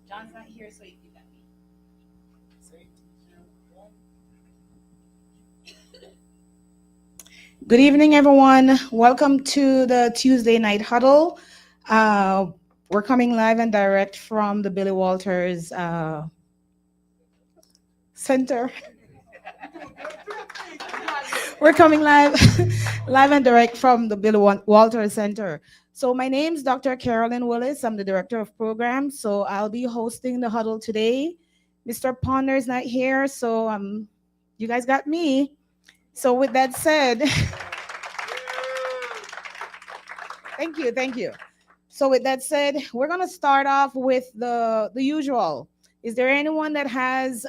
John's not here, so you do that. Good evening, everyone. Welcome to the Tuesday Night Huddle. Uh, we're coming live and direct from the Billy Walters Center. We're coming live, live and direct from the Walters Center. So my name's Dr. Carolyn Willis. I'm the director of programs. So I'll be hosting the huddle today. Mr. Ponder's not here, so you guys got me. So with that said, thank you. So with that said, we're gonna start off with the usual. Is there anyone that has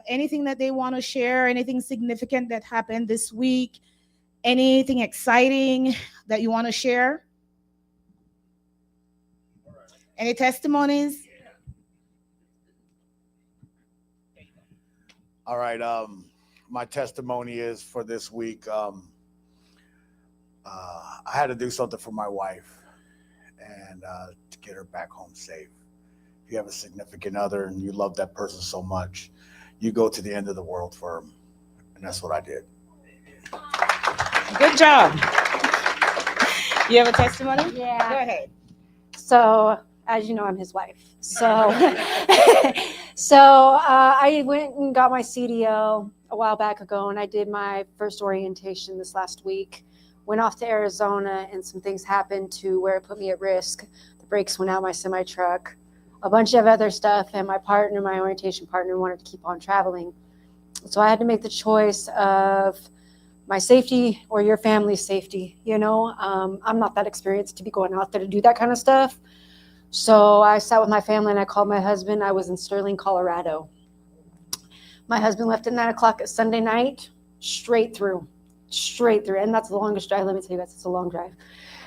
anything that they want to share? Anything significant that happened this week? Anything exciting that you want to share? Any testimonies? All right. My testimony is for this week. I had to do something for my wife and to get her back home safe. If you have a significant other and you love that person so much, you go to the end of the world for them. And that's what I did. Good job. You have a testimony? Yeah. Go ahead. So, as you know, I'm his wife. So, I went and got my CDO a while back ago, and I did my first orientation this last week. Went off to Arizona, and some things happened to where it put me at risk. The brakes went out my semi truck, a bunch of other stuff, and my orientation partner, wanted to keep on traveling. So I had to make the choice of my safety or your family's safety. I'm not that experienced to be going out there to do that kind of stuff. So I sat with my family and I called my husband. I was in Sterling, Colorado. My husband left at 9:00 Sunday night, straight through. And that's the longest drive. Let me tell you guys, it's a long drive.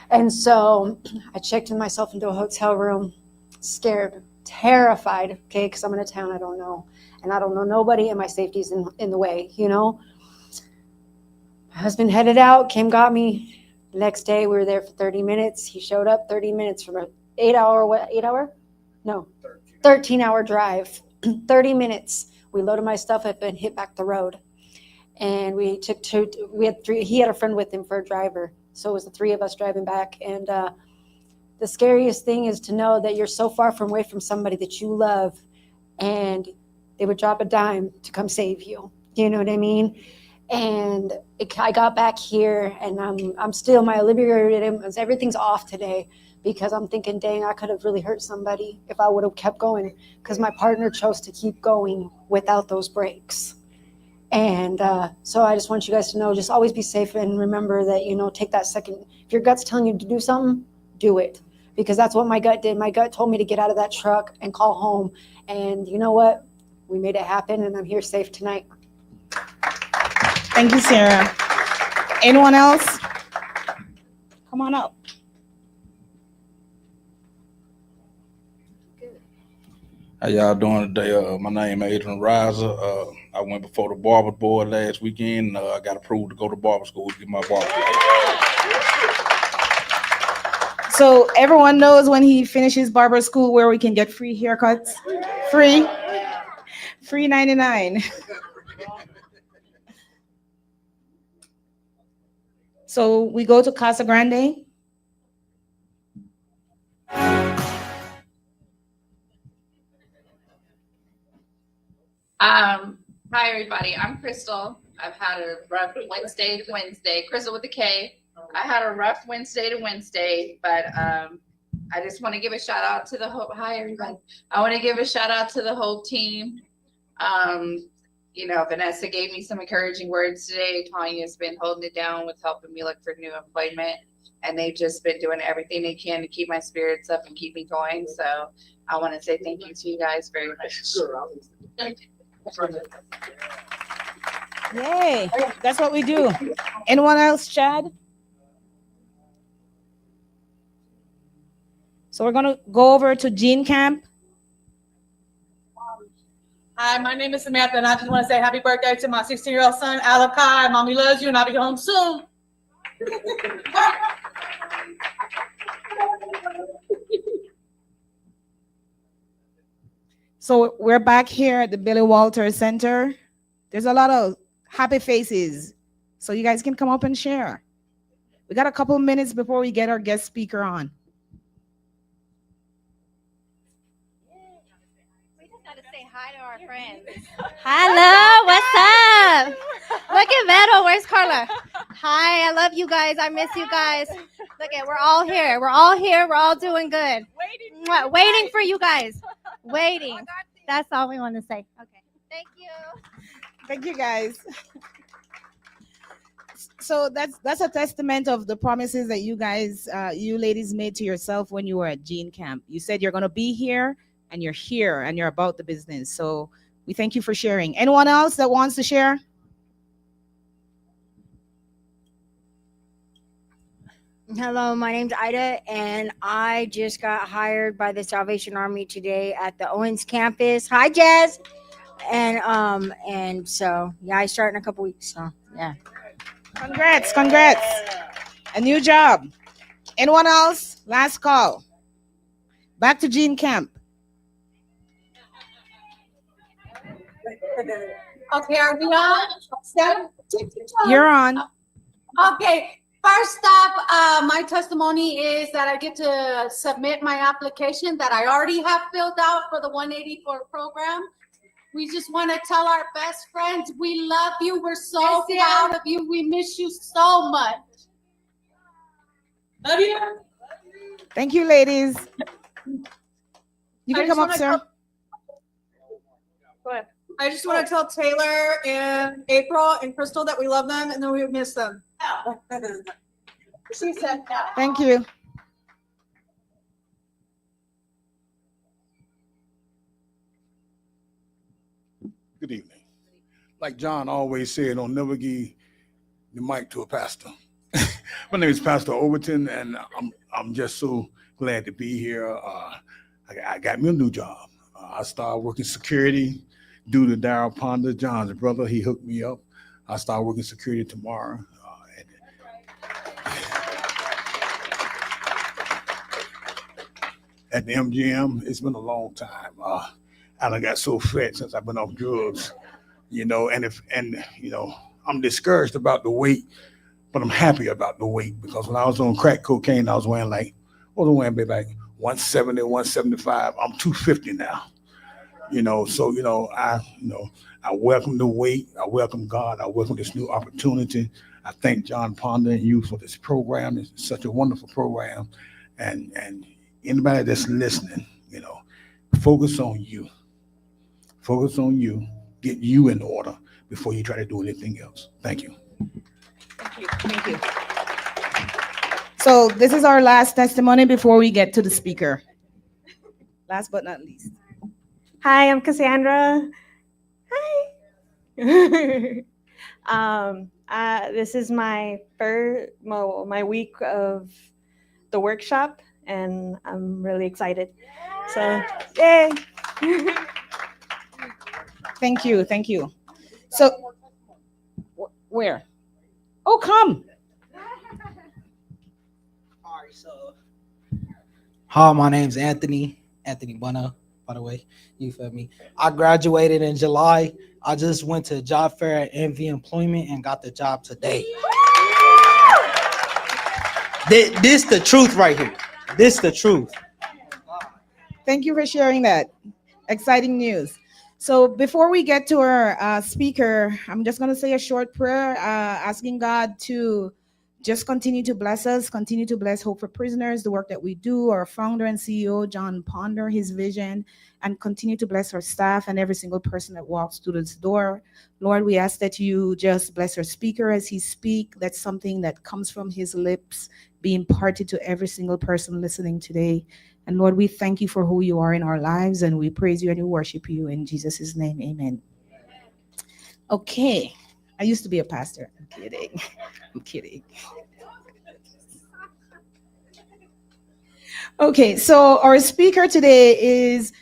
And so I checked myself into a hotel room, scared, terrified, okay, because I'm in a town I don't know. And I don't know nobody, and my safety's in the way, My husband headed out, got me. The next day, we were there for 30 minutes. He showed up 30 minutes from an 13-hour drive. 30 minutes. We loaded my stuff up and hit back the road. And we had three. He had a friend with him for a driver. So it was the three of us driving back. And the scariest thing is to know that you're so far away from somebody that you love, and they would drop a dime to come save you. You know what I mean? And I got back here, and I'm still, my everything's off today, because I'm thinking, dang, I could have really hurt somebody if I would have kept going, because my partner chose to keep going without those brakes. And so I just want you guys to know, just always be safe, and remember that, take that second. If your gut's telling you to do something, do it, because that's what my gut did. My gut told me to get out of that truck and call home. And you know what? We made it happen, and I'm here safe tonight. Thank you, Sarah. Anyone else? Come on up. How y'all doing today? My name is Adrian Riser. I went before the barber board last weekend. I got approved to go to barber school to get my barber. So everyone knows when he finishes barber school where we can get free haircuts. Free 99. So we go to Casa Grande. Hi everybody, I'm Crystal. I've had a rough Wednesday to Wednesday. Crystal with a K. I had a rough Wednesday to Wednesday, but I just want to give a shout out to the whole. Hi everybody. I want to give a shout out to the whole team. Vanessa gave me some encouraging words today. Tanya's been holding it down with helping me look for new employment, and they've just been doing everything they can to keep my spirits up and keep me going. So I want to say thank you to you guys very much. Yay, that's what we do. Anyone else, Chad? So we're gonna go over to Gene Camp. Hi, my name is Samantha, and I just want to say happy birthday to my 16-year-old son, Alakai. Mommy loves you, and I'll be home soon. So we're back here at the Billy Walters Center. There's a lot of happy faces. So you guys can come up and share. We got a couple minutes before we get our guest speaker on. We just got to say hi to our friends. Hello, what's up? Look at Vero. Where's Carla? Hi, I love you guys. I miss you guys. Look at, we're all here. We're all here. We're all doing good. Waiting for you guys. Waiting. That's all we want to say. Okay. Thank you. Thank you, guys. So that's a testament of the promises that you guys, you ladies made to yourself when you were at Gene Camp. You said you're going to be here, and you're about the business. So we thank you for sharing. Anyone else that wants to share? Hello, my name's Ida, and I just got hired by the Salvation Army today at the Owens campus. Hi, Jazz. And so yeah, I start in a couple weeks. So yeah. Congrats. A new job. Anyone else? Last call. Back to Gene Camp. Okay, are we on? You're on. Okay. First off, my testimony is that I get to submit my application that I already have filled out for the 184 program. We just want to tell our best friends we love you. We're so proud of you. We miss you so much. Love you. Thank you, ladies. You can come up, sir. Go ahead. I just want to tell Taylor and April and Crystal that we love them and that we miss them. She said no. Thank you. Good evening. Like John always said, don't never give the mic to a pastor. My name is Pastor Overton, and I'm just so glad to be here. I got me a new job. I started working security due to Darryl Ponder, John's brother. He hooked me up. I start working security tomorrow. At the MGM, it's been a long time. I got so fat since I've been off drugs, I'm discouraged about the weight, but I'm happy about the weight because when I was on crack cocaine, I was weighing like 170, 175. I'm 250 now. I welcome the weight. I welcome God. I welcome this new opportunity. I thank John Ponder and you for this program. It's such a wonderful program. And anybody that's listening, focus on you. Focus on you. Get you in order before you try to do anything else. Thank you. Thank you. So this is our last testimony before we get to the speaker. Last but not least. Hi, I'm Cassandra. Hi. This is my my week of the workshop, and I'm really excited. So, yay! Thank you. So, where? Oh, come. All right, so hi, my name's Anthony Bueno, by the way. You feel me? I graduated in July. I just went to a job fair at MV Employment and got the job today. This the truth right here. This the truth. Thank you for sharing that. Exciting news. So before we get to our speaker, I'm just going to say a short prayer, asking God to just continue to bless us, continue to bless Hope for Prisoners, the work that we do, our founder and CEO, John Ponder, his vision, and continue to bless our staff and every single person that walks through this door. Lord, we ask that you just bless our speaker as he speaks. That's something that comes from his lips, being imparted to every single person listening today. And Lord, we thank you for who you are in our lives, and we praise you and we worship you in Jesus' name. Amen. Okay. I used to be a pastor. I'm kidding. I'm kidding. Okay, so our speaker today is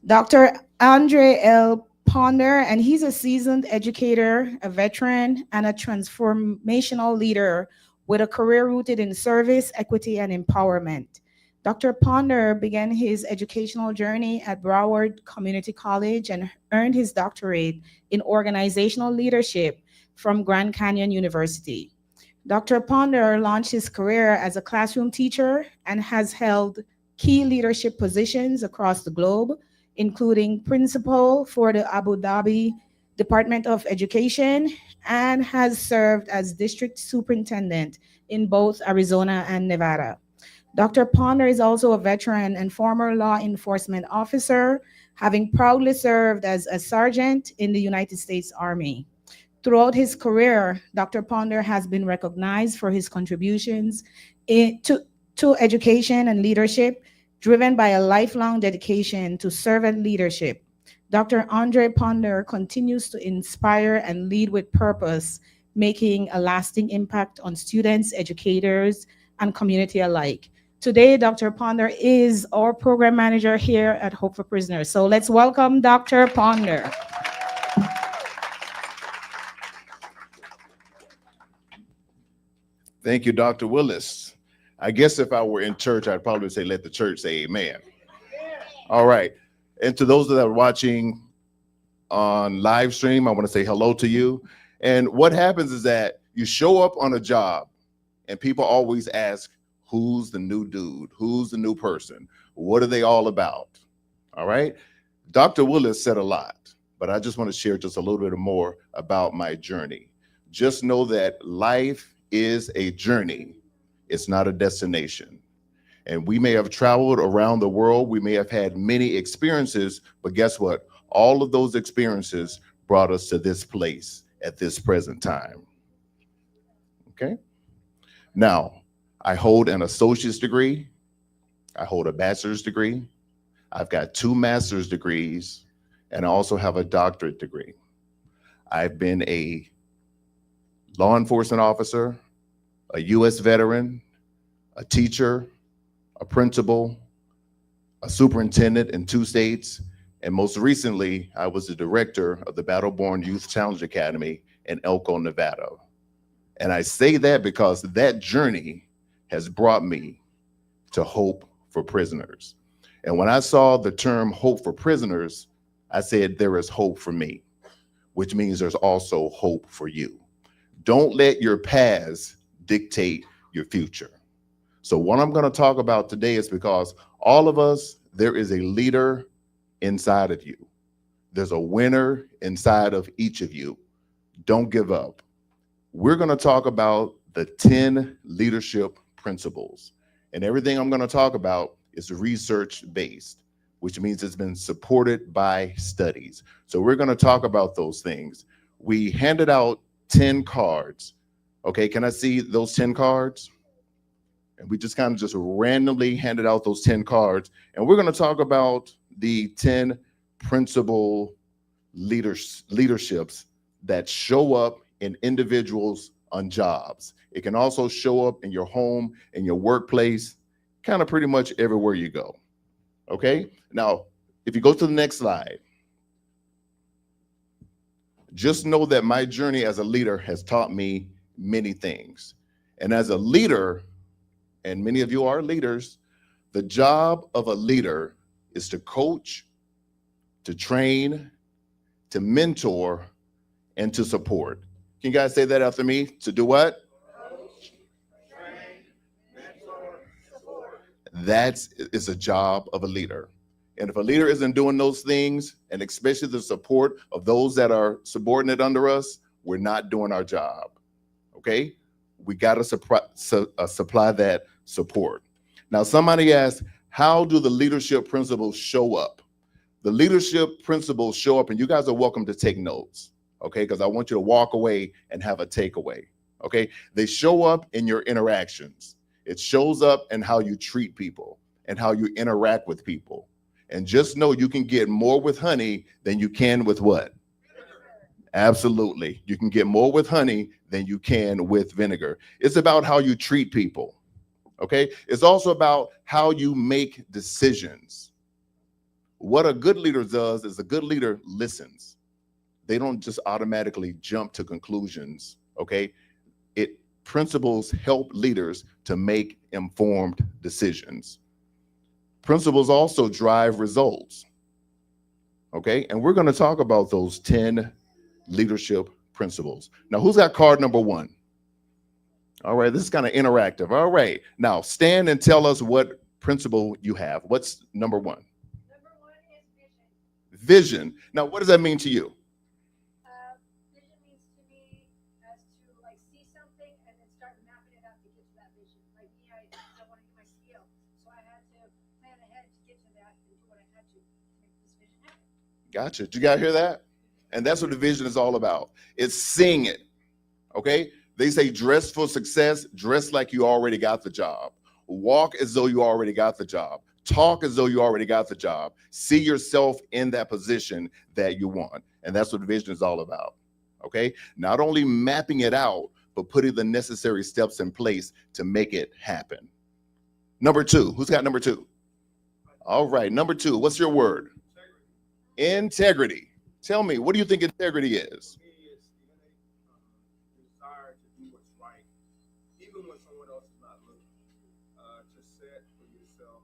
Dr. Andre L. Ponder, and he's a seasoned educator, a veteran, and a transformational leader with a career rooted in service, equity, and empowerment. Dr. Ponder began his educational journey at Broward Community College and earned his doctorate in organizational leadership from Grand Canyon University. Dr. Ponder launched his career as a classroom teacher and has held key leadership positions across the globe, including principal for the Abu Dhabi Department of Education and has served as district superintendent in both Arizona and Nevada. Dr. Ponder is also a veteran and former law enforcement officer, having proudly served as a sergeant in the United States Army. Throughout his career, Dr. Ponder has been recognized for his contributions to education and leadership, driven by a lifelong dedication to servant leadership. Dr. Andre Ponder continues to inspire and lead with purpose, making a lasting impact on students, educators, and community alike. Today, Dr. Ponder is our program manager here at Hope for Prisoners. So let's welcome Dr. Ponder. Thank you, Dr. Willis. I guess if I were in church, I'd probably say, let the church say amen. All right. And to those that are watching on live stream, I want to say hello to you. And what happens is that you show up on a job and people always ask, who's the new dude? Who's the new person? What are they all about? All right. Dr. Willis said a lot, but I just want to share just a little bit more about my journey. Just know that life is a journey. It's not a destination. And we may have traveled around the world. We may have had many experiences, but guess what? All of those experiences brought us to this place at this present time. Okay. Now, I hold an associate's degree. I hold a bachelor's degree. I've got 2 master's degrees, and I also have a doctorate degree. I've been a law enforcement officer, a U.S. veteran, a teacher, a principal, a superintendent in 2 states, and most recently, I was the director of the Battle-Born Youth Challenge Academy in Elko, Nevada. And I say that because that journey has brought me to Hope for Prisoners. And when I saw the term Hope for Prisoners, I said, there is hope for me, which means there's also hope for you. Don't let your past dictate your future. So what I'm going to talk about today is because all of us, there is a leader inside of you. There's a winner inside of each of you. Don't give up. We're going to talk about the 10 leadership principles. And everything I'm going to talk about is research-based, which means it's been supported by studies. So we're going to talk about those things. We handed out 10 cards. Okay, can I see those 10 cards? And we just kind of just randomly handed out those 10 cards. And we're going to talk about the 10 principal leaderships that show up in individuals on jobs. It can also show up in your home, in your workplace, kind of pretty much everywhere you go. Okay, now, if you go to the next slide, just know that my journey as a leader has taught me many things. And as a leader, and many of you are leaders, the job of a leader is to coach, to train, to mentor, and to support. Can you guys say that after me? To do what? Coach, train, mentor, support. That's a job of a leader. And if a leader isn't doing those things, and especially the support of those that are subordinate under us, we're not doing our job. Okay? We got to supply that support. Now, somebody asked, how do the leadership principles show up? The leadership principles show up, and you guys are welcome to take notes, okay? Because I want you to walk away and have a takeaway, okay? They show up in your interactions. It shows up in how you treat people and how you interact with people. And just know you can get more with honey than you can with what? Absolutely. You can get more with honey than you can with vinegar. It's about how you treat people, okay? It's also about how you make decisions. What a good leader does is a good leader listens. They don't just automatically jump to conclusions, okay? Principles help leaders to make informed decisions. Principles also drive results. Okay, and we're going to talk about those 10 leadership principles. Now, who's got card number 1? All right, this is kind of interactive. All right, now stand and tell us what principle you have. What's number 1? Number 1 is vision. Vision. Now, what does that mean to you? Vision means to me as to like see something and then start mapping it out to get to that vision. Like me, I want to get my CL, so I had to plan ahead to get to that and do what I had to make this vision happen. Gotcha. Did you guys hear that? And that's what the vision is all about. It's seeing it. Okay. They say dress for success, dress like you already got the job. Walk as though you already got the job. Talk as though you already got the job. See yourself in that position that you want. And that's what the vision is all about. Okay. Not only mapping it out, but putting the necessary steps in place to make it happen. Number 2. Who's got number 2? All right. Number 2. What's your word? Integrity. Tell me, what do you think integrity is? Desire to do what's right, even when someone else is not looking. To set for yourself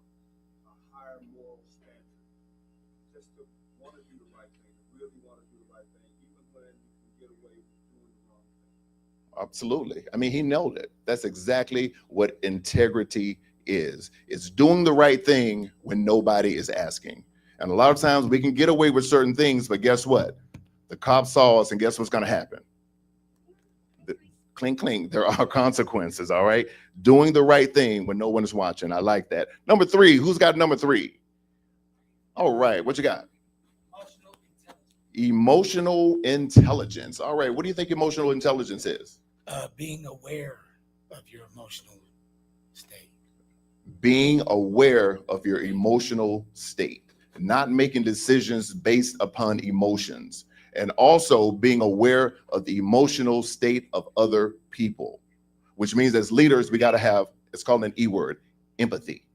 a higher moral standard. Just to want to do the right thing, to really want to do the right thing, even when you can get away with doing the wrong thing. Absolutely. I mean, he nailed it. That's exactly what integrity is. It's doing the right thing when nobody is asking. And a lot of times we can get away with certain things, but guess what? The cops saw us, and guess what's going to happen? Clink, clink. There are consequences, all right? Doing the right thing when no one is watching. I like that. Number 3. Who's got number 3? All right. What you got? Emotional intelligence. All right. What do you think emotional intelligence is? Being aware of your emotional state. Being aware of your emotional state. Not making decisions based upon emotions, and also being aware of the emotional state of other people, which means as leaders, we got to have, it's called an E word, empathy.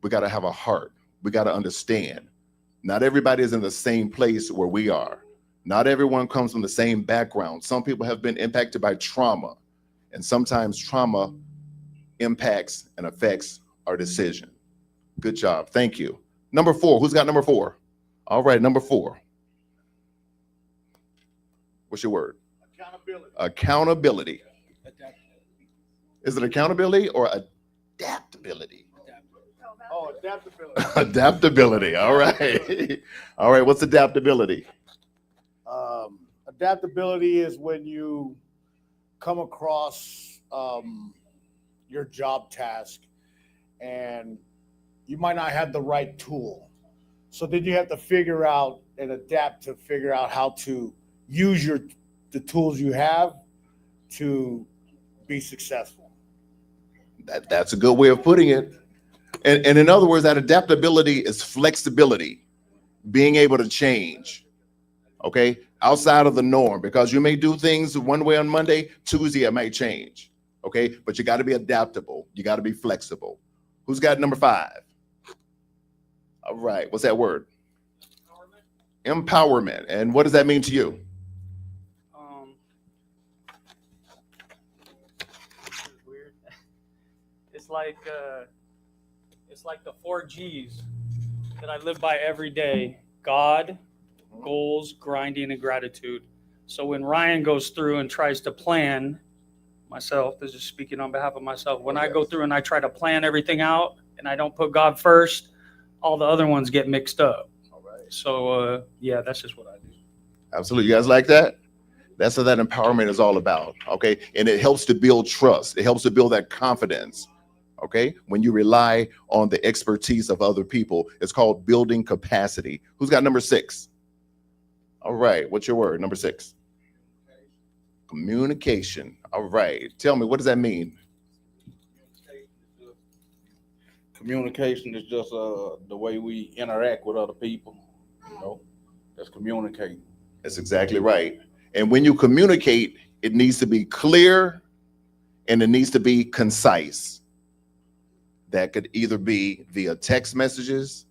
We got to have a heart. We got to understand. Not everybody is in the same place where we are. Not everyone comes from the same background. Some people have been impacted by trauma, and sometimes trauma impacts and affects our decision. Good job. Thank you. Number 4. Who's got number 4? All right, number 4. What's your word? Accountability. Accountability. Is it accountability or adaptability? Oh, adaptability. Adaptability. All right. All right. What's adaptability? Adaptability is when you come across your job task and you might not have the right tool. So then you have to figure out and adapt to figure out how to use the tools you have to be successful. That's a good way of putting it. And in other words, that adaptability is flexibility, being able to change, okay, outside of the norm, because you may do things one way on Monday, Tuesday it may change, okay, but you got to be adaptable. You got to be flexible. Who's got number 5? All right. What's that word? Empowerment. And what does that mean to you? This is weird. It's like the 4 G's that I live by every day: God, goals, grinding, and gratitude. So when Ryan goes through and tries to plan, myself, this is speaking on behalf of myself, when I go through and I try to plan everything out and I don't put God first, all the other ones get mixed up. All right. So yeah, that's just what I do. Absolutely. You guys like that? That's what that empowerment is all about. Okay. And it helps to build trust. It helps to build that confidence. Okay. When you rely on the expertise of other people, it's called building capacity. Who's got number 6? All right. What's your word? Number 6. Communication. All right. Tell me, what does that mean? Communication is just the way we interact with other people. You know, that's communicating. That's exactly right. And when you communicate, it needs to be clear and it needs to be concise. That could either be via text messages,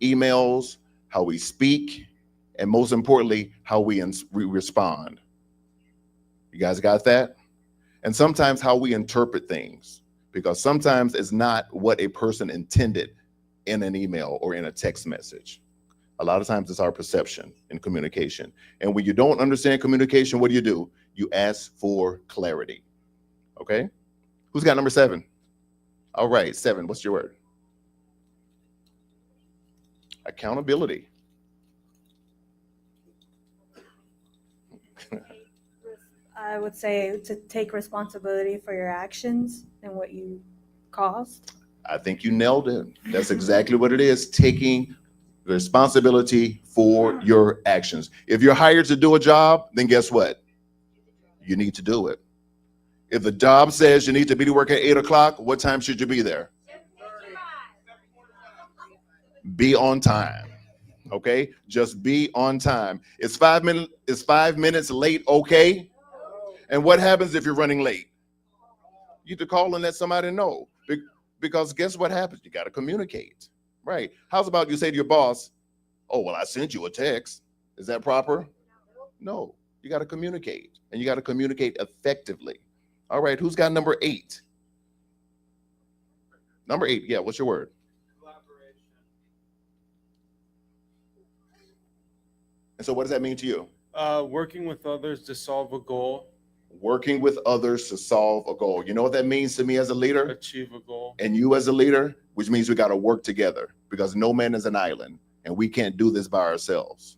emails, how we speak, and most importantly, how we respond. You guys got that? And sometimes how we interpret things, because sometimes it's not what a person intended in an email or in a text message. A lot of times it's our perception in communication. And when you don't understand communication, what do? You ask for clarity. Okay? Who's got number 7? All right, 7, what's your word? Accountability. I would say to take responsibility for your actions and what you caused. I think you nailed it. That's exactly what it is, taking responsibility for your actions. If you're hired to do a job, then guess what? You need to do it. If the job says you need to be to work at 8 o'clock, what time should you be there? Be on time. Okay? Just be on time. Is 5 minutes late okay? And what happens if you're running late? You have to call and let somebody know. Because guess what happens? You got to communicate. Right. How's about you say to your boss, oh, well, I sent you a text. Is that proper? No. You got to communicate. And you got to communicate effectively. All right. Who's got number 8? Number 8. Yeah. What's your word? Collaboration. And so what does that mean to you? Working with others to solve a goal. Working with others to solve a goal. You know what that means to me as a leader? Achieve a goal. And you as a leader, which means we got to work together because no man is an island and we can't do this by ourselves.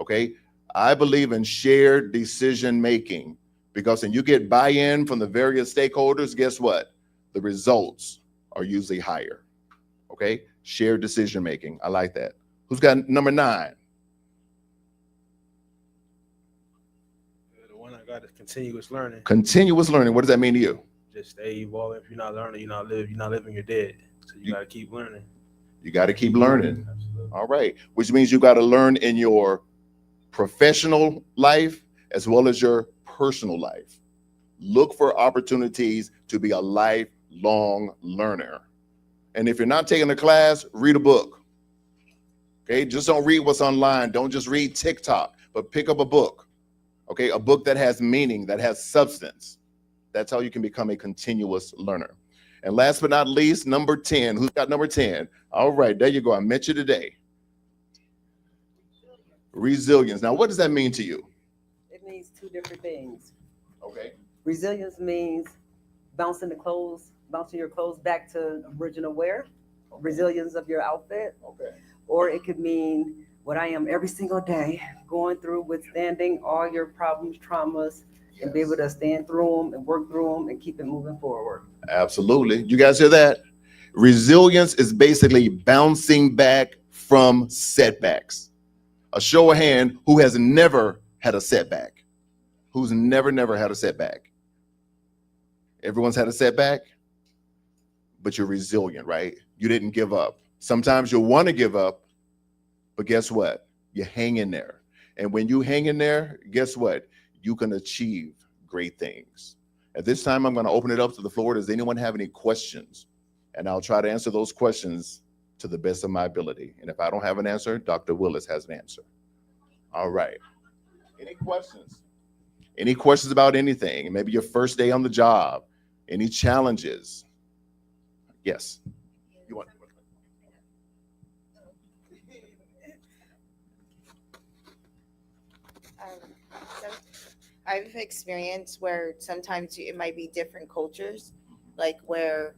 Okay? I believe in shared decision making because when you get buy-in from the various stakeholders, guess what? The results are usually higher. Okay? Shared decision making. I like that. Who's got number 9? The one I got is continuous learning. Continuous learning. What does that mean to you? Just stay evolving. If you're not learning, you're not living, you're dead. So you got to keep learning. You got to keep learning. Absolutely. All right. Which means you got to learn in your professional life as well as your personal life. Look for opportunities to be a lifelong learner. And if you're not taking a class, read a book. Okay. Just don't read what's online. Don't just read TikTok, but pick up a book. Okay. A book that has meaning, that has substance. That's how you can become a continuous learner. And last but not least, number 10. Who's got number 10? All right, there you go. I met you today. Resilience. Now, what does that mean to you? It means 2 different things. Okay. Resilience means bouncing your clothes back to original wear, resilience of your outfit. Okay. Or it could mean what I am every single day, going through, withstanding all your problems, traumas, and be able to stand through them and work through them and keep it moving forward. Absolutely. You guys hear that? Resilience is basically bouncing back from setbacks. A show of hand who has never had a setback. Who's never had a setback. Everyone's had a setback, but you're resilient, right? You didn't give up. Sometimes you'll want to give up, but guess what? You hang in there. And when you hang in there, guess what? You can achieve great things. At this time, I'm going to open it up to the floor. Does anyone have any questions? And I'll try to answer those questions to the best of my ability. And if I don't have an answer, Dr. Willis has an answer. All right. Any questions? Any questions about anything? Maybe your first day on the job? Any challenges? Yes. You want? I've experienced where sometimes it might be different cultures, like where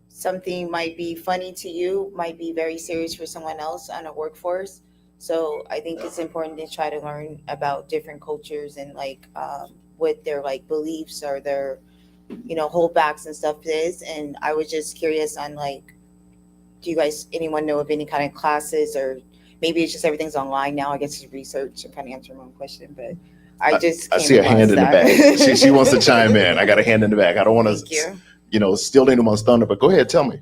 something might be funny to you, might be very serious for someone else on a workforce. So I think it's important to try to learn about different cultures and like what their like beliefs or their, holdbacks and stuff is. And I was just curious on like, do you guys, anyone know of any kind of classes, or maybe it's just everything's online now? I guess it's research and kind of answer my own question, but I see a hand in the back. She wants to chime in. I got a hand in the back. I don't want to, steal anyone's thunder, but go ahead, tell me.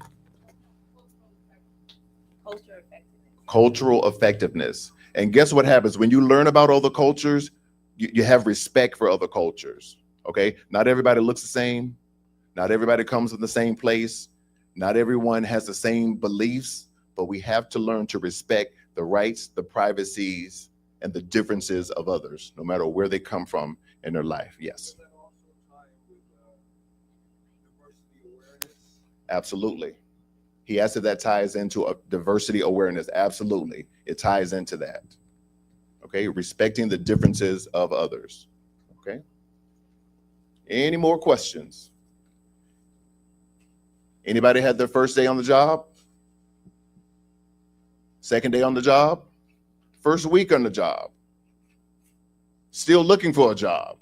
Cultural effectiveness. And guess what happens? When you learn about other cultures, you have respect for other cultures. Okay. Not everybody looks the same. Not everybody comes from the same place. Not everyone has the same beliefs, but we have to learn to respect the rights, the privacies, and the differences of others, no matter where they come from in their life. Yes. Absolutely. He asked if that ties into a diversity awareness. Absolutely. It ties into that. Okay. Respecting the differences of others. Okay. Any more questions? Anybody had their first day on the job? Second day on the job? First week on the job? Still looking for a job?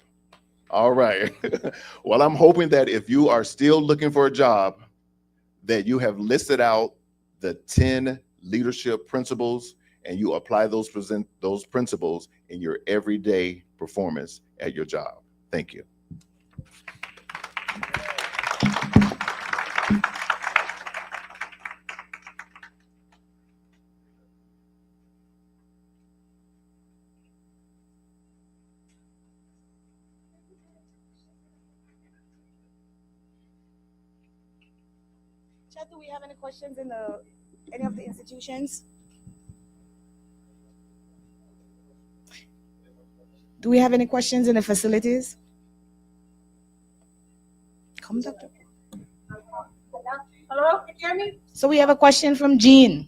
All right. Well, I'm hoping that if you are still looking for a job, that you have listed out the 10 leadership principles and you apply those principles in your everyday performance at your job. Thank you. Chad, do we have any questions in any of the institutions? Do we have any questions in the facilities? Come, doctor. Hello, can you hear me? So we have a question from Jean.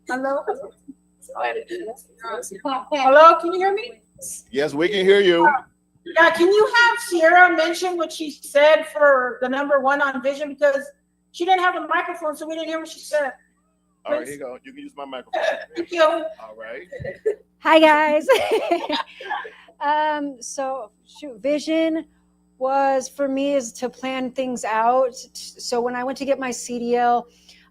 Hello? Hello, can you hear me? Yes, we can hear you. Yeah, can you have Sierra mention what she said for the number 1 on vision? Because she didn't have a microphone, so we didn't hear what she said. All right, here you go. You can use my microphone. Thank you. All right. Hi guys. So vision was for me is to plan things out. So when I went to get my CDL,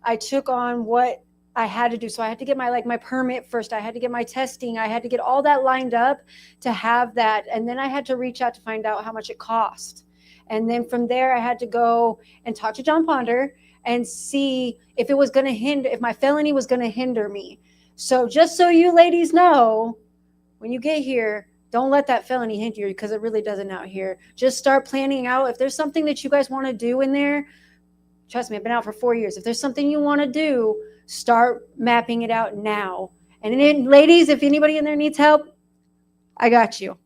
I took on what I had to do. So I had to get my permit first. I had to get my testing. I had to get all that lined up to have that. And then I had to reach out to find out how much it cost. And then from there, I had to go and talk to John Ponder and see if it was going to hinder, if my felony was going to hinder me. So just so you ladies know, when you get here, don't let that felony hinder you because it really doesn't out here. Just start planning out. If there's something that you guys want to do in there, trust me, I've been out for 4 years. If there's something you want to do, start mapping it out now. And then, ladies, if anybody in there needs help, I got you.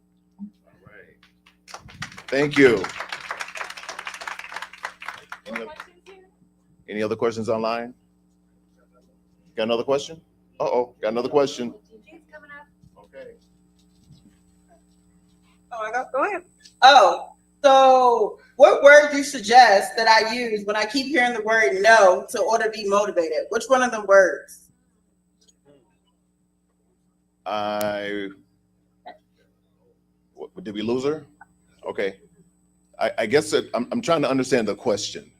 Thank you. Any other questions online? Got another question? Uh-oh, got another question. Okay. Go ahead. Oh, so what word do you suggest that I use when I keep hearing the word no to order to be motivated? Which one of the words? Did we lose her? Okay. I guess I'm trying to understand the question.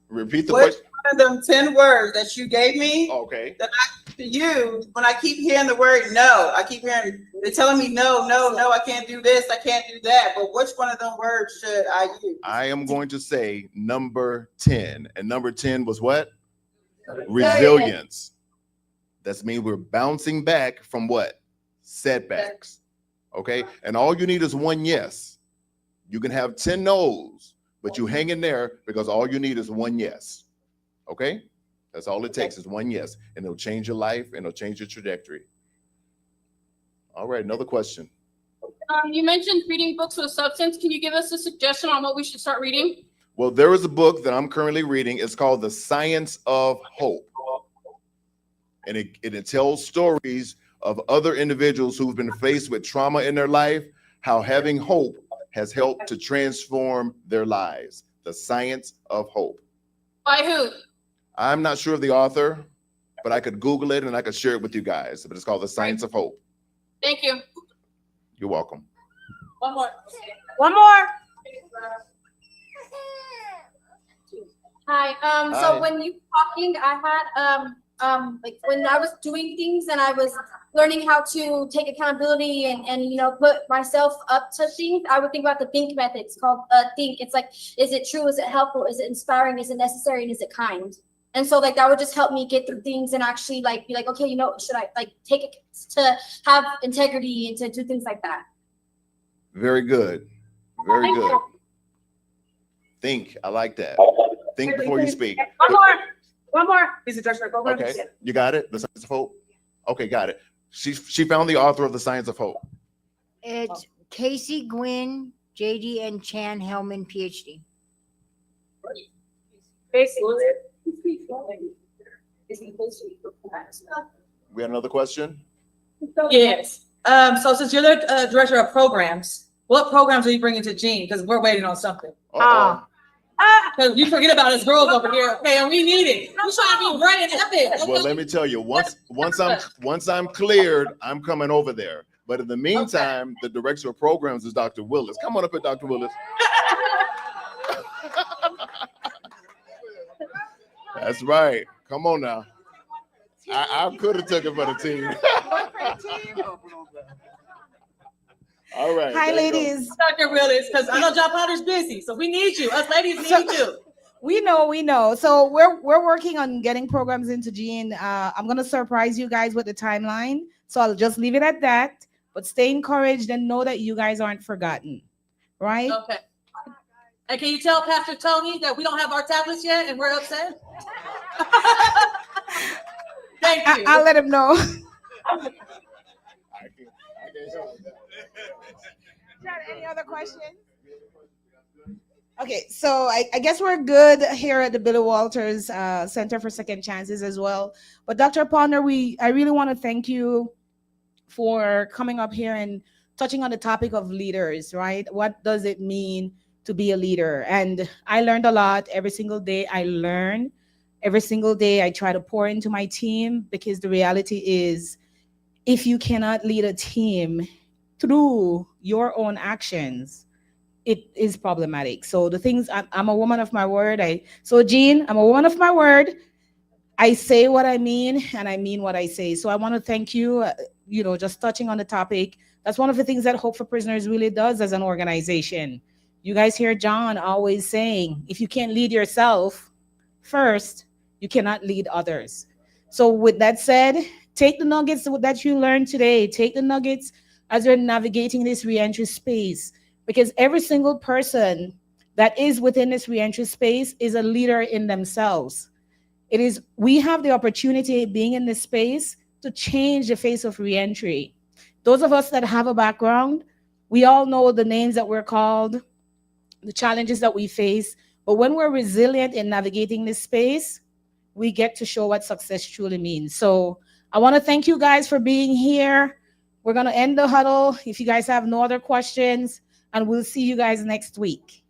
Repeat the question. One of them 10 words that you gave me. Okay. That I use when I keep hearing the word no. I keep hearing they're telling me no, I can't do this, I can't do that. But which one of them words should I use? I am going to say number 10. And number 10 was what? Resilience. That's mean we're bouncing back from what? Setbacks. Okay. And all you need is one yes. You can have 10 no's, but you hang in there because all you need is one yes. Okay? That's all it takes is one yes. And it'll change your life and it'll change your trajectory. All right, another question. You mentioned reading books with substance. Can you give us a suggestion on what we should start reading? Well, there is a book that I'm currently reading. It's called The Science of Hope. And it tells stories of other individuals who've been faced with trauma in their life, how having hope has helped to transform their lives. The Science of Hope. By who? I'm not sure of the author, but I could Google it and I could share it with you guys. But it's called The Science of Hope. Thank you. You're welcome. One more. One more. Hi. Hi. So when you were talking, I had like when I was doing things and I was learning how to take accountability and you know put myself up to things, I would think about the think method. It's called think. It's like, is it true? Is it helpful? Is it inspiring? Is it necessary? And is it kind? And so like that would just help me get through things and actually like be like, okay, you know, should I like take it to have integrity and to do things like that? Very good. Very good. Think. I like that. Think before you speak. One more. Is it just go Okay. You got it? The Science of Hope? Okay, got it. She found the author of The Science of Hope. It's Casey Gwynn, JD, and Chan Hellman, PhD. Casey. We had another question? Yes. So since you're the director of programs, what programs are you bringing to Gene? Because we're waiting on something. Because you forget about us girls over here, okay? And we need it. We're trying to be right and epic. Well, let me tell you, once I'm cleared, I'm coming over there. But in the meantime, the director of programs is Dr. Willis. Come on up here, Dr. Willis. That's right. Come on now. I could have took it for the team. All right. Hi, ladies. Dr. Willis, because I know John Potter's busy, so we need you. Us ladies need you. We know. So we're working on getting programs into Gene. I'm gonna surprise you guys with the timeline. So I'll just leave it at that. But stay encouraged and know that you guys aren't forgotten, right? Okay. And can you tell Pastor Tony that we don't have our tablets yet and we're upset? Thank you. I'll let him know. Any other questions? Okay, so I guess we're good here at the Billy Walters Center for Second Chances as well. But Dr. Ponder, I really want to thank you for coming up here and touching on the topic of leaders, right? What does it mean to be a leader? And I learned a lot every single day. I learn every single day. I try to pour into my team because the reality is if you cannot lead a team through your own actions, it is problematic. So the things, I'm a woman of my word. So Jean, I'm a woman of my word. I say what I mean and I mean what I say. So I want to thank you, just touching on the topic. That's one of the things that Hope for Prisoners really does as an organization. You guys hear John always saying, if you can't lead yourself first, you cannot lead others. So with that said, take the nuggets that you learned today. Take the nuggets as you're navigating this reentry space, because every single person that is within this reentry space is a leader in themselves. We have the opportunity being in this space to change the face of reentry. Those of us that have a background, we all know the names that we're called, the challenges that we face. But when we're resilient in navigating this space, we get to show what success truly means. So I want to thank you guys for being here. We're going to end the huddle if you guys have no other questions, and we'll see you guys next week.